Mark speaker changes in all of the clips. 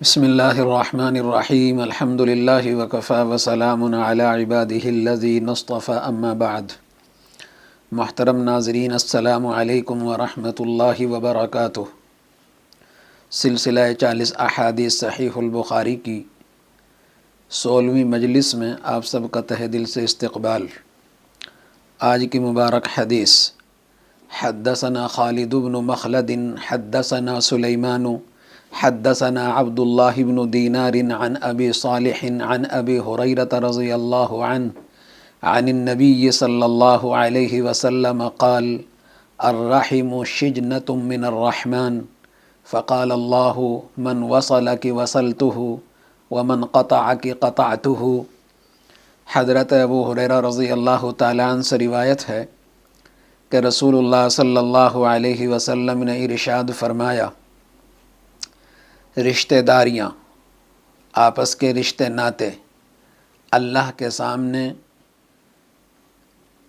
Speaker 1: بسم اللہ الرحمن الرحیم الحمد للہ وکفی وسلام علی عبادہ الذین اصطفی اما بعد۔ محترم ناظرین، السلام علیکم ورحمۃ اللہ وبرکاتہ۔ سلسلہ 40 احادیث صحیح البخاری کی 16ویں مجلس میں آپ سب کا تہہ دل سے استقبال۔ آج کی مبارک حدیث: حدثنا خالد بن مخلد حدثنا سلیمان حدثنا عبد الله بن دينار عن أبي صالح عن أبي هريرة رضي الله عنه عن النبي صلى الله عليه وسلم قال: الرحم شجنة من الرحمن، فقال الله: من وصلك وصلته ومن قطعك قطعته۔ حضرت ابو ہریرہ رضی اللہ تعالیٰ عنہ سے روایت ہے کہ رسول اللہ صلی اللہ علیہ وسلم نے ارشاد فرمایا: رشتہ داریاں، آپس کے رشتے ناتے اللہ کے سامنے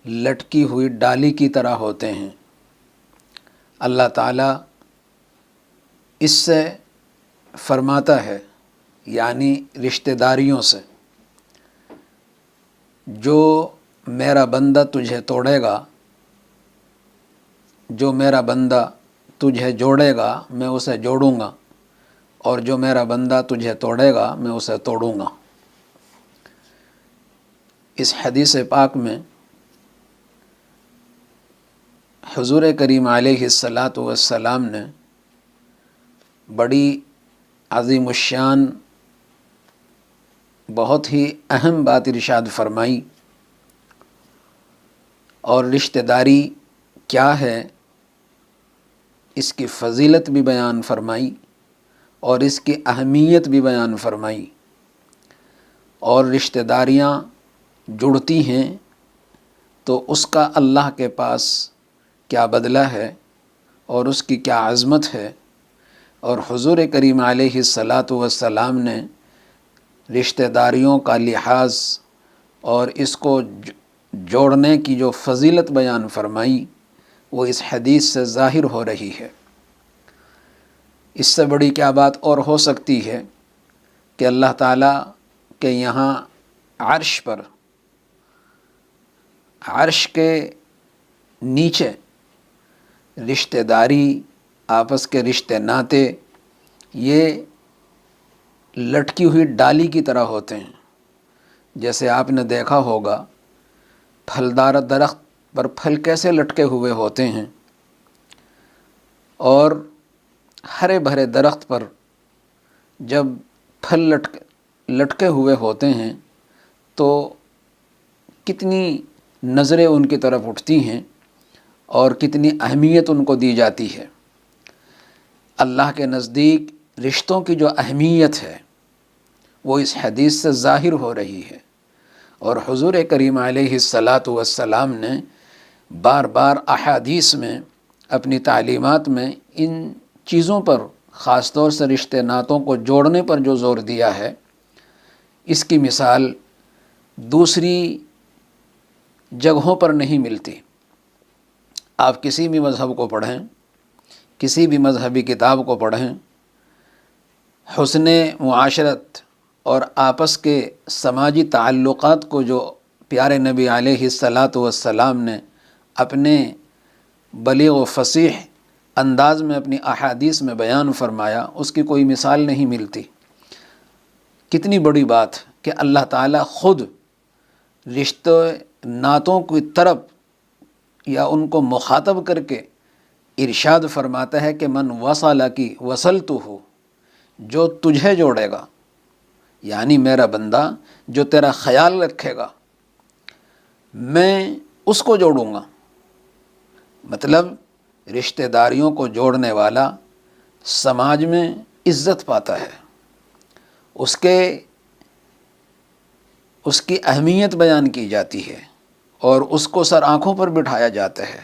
Speaker 1: لٹکی ہوئی ڈالی کی طرح ہوتے ہیں۔ اللہ تعالیٰ اس سے فرماتا ہے، یعنی رشتہ داریوں سے، جو میرا بندہ تجھے توڑے گا، جو میرا بندہ تجھے جوڑے گا میں اسے جوڑوں گا، اور جو میرا بندہ تجھے توڑے گا میں اسے توڑوں گا۔ اس حدیث پاک میں حضور کریم علیہ السلام نے بڑی عظیم الشان، بہت ہی اہم بات ارشاد فرمائی، اور رشتہ داری کیا ہے اس کی فضیلت بھی بیان فرمائی، اور اس کی اہمیت بھی بیان فرمائی۔ اور رشتہ داریاں جڑتی ہیں تو اس کا اللہ کے پاس کیا بدلہ ہے اور اس کی کیا عظمت ہے، اور حضور کریم علیہ السلام نے رشتہ داریوں کا لحاظ اور اس کو جوڑنے کی جو فضیلت بیان فرمائی وہ اس حدیث سے ظاہر ہو رہی ہے۔ اس سے بڑی کیا بات اور ہو سکتی ہے کہ اللہ تعالیٰ کے یہاں عرش پر، عرش کے نیچے رشتہ داری، آپس کے رشتے ناتے، یہ لٹکی ہوئی ڈالی کی طرح ہوتے ہیں۔ جیسے آپ نے دیکھا ہوگا پھلدار درخت پر پھل کیسے لٹکے ہوئے ہوتے ہیں، اور ہرے بھرے درخت پر جب پھل لٹکے ہوئے ہوتے ہیں تو کتنی نظریں ان کی طرف اٹھتی ہیں اور کتنی اہمیت ان کو دی جاتی ہے۔ اللہ کے نزدیک رشتوں کی جو اہمیت ہے وہ اس حدیث سے ظاہر ہو رہی ہے، اور حضور کریم علیہ السلام نے بار بار احادیث میں، اپنی تعلیمات میں ان چیزوں پر، خاص طور سے رشتے ناتوں کو جوڑنے پر جو زور دیا ہے، اس کی مثال دوسری جگہوں پر نہیں ملتی۔ آپ کسی بھی مذہب کو پڑھیں، کسی بھی مذہبی کتاب کو پڑھیں، حسن معاشرت اور آپس کے سماجی تعلقات کو جو پیارے نبی علیہ السلام نے اپنے بلیغ و فصیح انداز میں اپنی احادیث میں بیان فرمایا، اس کی کوئی مثال نہیں ملتی۔ کتنی بڑی بات کہ اللہ تعالیٰ خود رشتہ ناتوں کی طرف یا ان کو مخاطب کر کے ارشاد فرماتا ہے کہ من وصلک وصلتہ، جو تجھے جوڑے گا، یعنی میرا بندہ جو تیرا خیال رکھے گا میں اس کو جوڑوں گا۔ مطلب رشتہ داریوں کو جوڑنے والا سماج میں عزت پاتا ہے، اس کی اہمیت بیان کی جاتی ہے، اور اس کو سر آنکھوں پر بٹھایا جاتا ہے،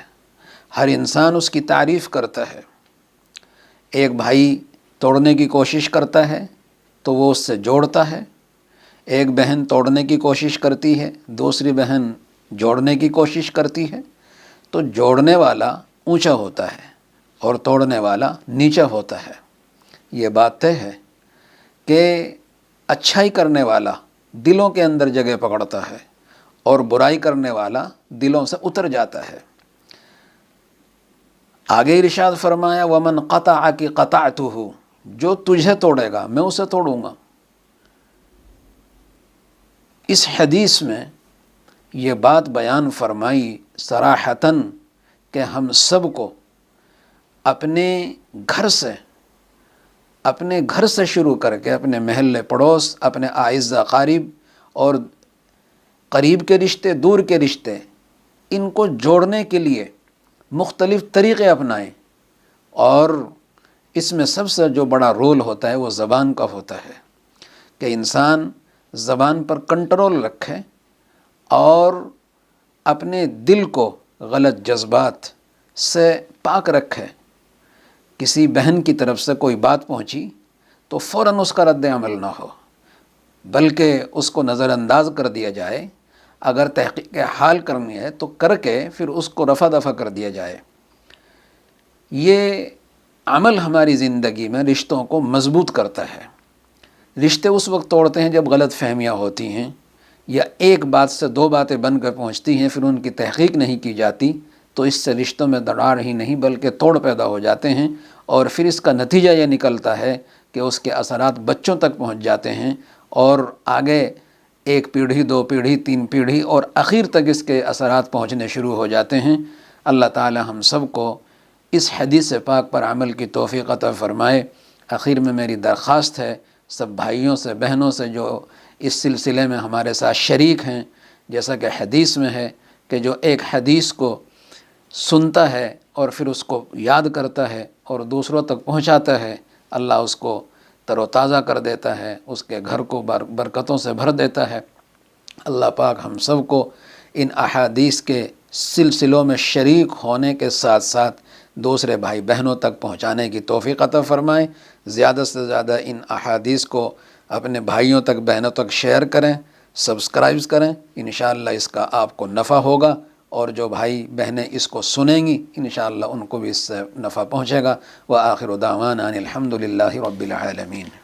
Speaker 1: ہر انسان اس کی تعریف کرتا ہے۔ ایک بھائی توڑنے کی کوشش کرتا ہے تو وہ اس سے جوڑتا ہے، ایک بہن توڑنے کی کوشش کرتی ہے، دوسری بہن جوڑنے کی کوشش کرتی ہے، تو جوڑنے والا اونچا ہوتا ہے اور توڑنے والا نیچا ہوتا ہے۔ یہ بات طے ہے کہ اچھائی کرنے والا دلوں کے اندر جگہ پکڑتا ہے اور برائی کرنے والا دلوں سے اتر جاتا ہے۔ آگے ارشاد فرمایا وَمَنْ قَطَعَكِ قَطَعْتُهُ، جو تجھے توڑے گا میں اسے توڑوں گا۔ اس حدیث میں یہ بات بیان فرمائی صراحتاً کہ ہم سب کو اپنے گھر سے شروع کر کے اپنے محلے پڑوس، اپنے اعزہ اقارب اور قریب کے رشتے، دور کے رشتے، ان کو جوڑنے کے لیے مختلف طریقے اپنائیں، اور اس میں سب سے جو بڑا رول ہوتا ہے وہ زبان کا ہوتا ہے کہ انسان زبان پر کنٹرول رکھے اور اپنے دل کو غلط جذبات سے پاک رکھے۔ کسی بہن کی طرف سے کوئی بات پہنچی تو فوراً اس کا رد عمل نہ ہو، بلکہ اس کو نظر انداز کر دیا جائے۔ اگر تحقیق حال کرنی ہے تو کر کے پھر اس کو رفع دفع کر دیا جائے۔ یہ عمل ہماری زندگی میں رشتوں کو مضبوط کرتا ہے۔ رشتے اس وقت توڑتے ہیں جب غلط فہمیاں ہوتی ہیں یا ایک بات سے دو باتیں بن کر پہنچتی ہیں، پھر ان کی تحقیق نہیں کی جاتی، تو اس سے رشتوں میں دراڑ ہی نہیں بلکہ توڑ پیدا ہو جاتے ہیں، اور پھر اس کا نتیجہ یہ نکلتا ہے کہ اس کے اثرات بچوں تک پہنچ جاتے ہیں، اور آگے ایک پیڑھی، دو پیڑھی، تین پیڑھی، اور آخر تک اس کے اثرات پہنچنے شروع ہو جاتے ہیں۔ اللہ تعالی ہم سب کو اس حدیث پاک پر عمل کی توفیق عطا فرمائے۔ آخر میں میری درخواست ہے سب بھائیوں سے، بہنوں سے جو اس سلسلے میں ہمارے ساتھ شریک ہیں، جیسا کہ حدیث میں ہے کہ جو ایک حدیث کو سنتا ہے اور پھر اس کو یاد کرتا ہے اور دوسروں تک پہنچاتا ہے، اللہ اس کو تر و تازہ کر دیتا ہے، اس کے گھر کو برکتوں سے بھر دیتا ہے۔ اللہ پاک ہم سب کو ان احادیث کے سلسلوں میں شریک ہونے کے ساتھ ساتھ دوسرے بھائی بہنوں تک پہنچانے کی توفیق عطا فرمائے۔ زیادہ سے زیادہ ان احادیث کو اپنے بھائیوں تک، بہنوں تک شیئر کریں، سبسکرائب کریں، انشاءاللہ اس کا آپ کو نفع ہوگا، اور جو بھائی بہنیں اس کو سنیں گی انشاءاللہ ان کو بھی اس سے نفع پہنچے گا۔ وآخر دعوانا ان الحمد للہ رب العالمین۔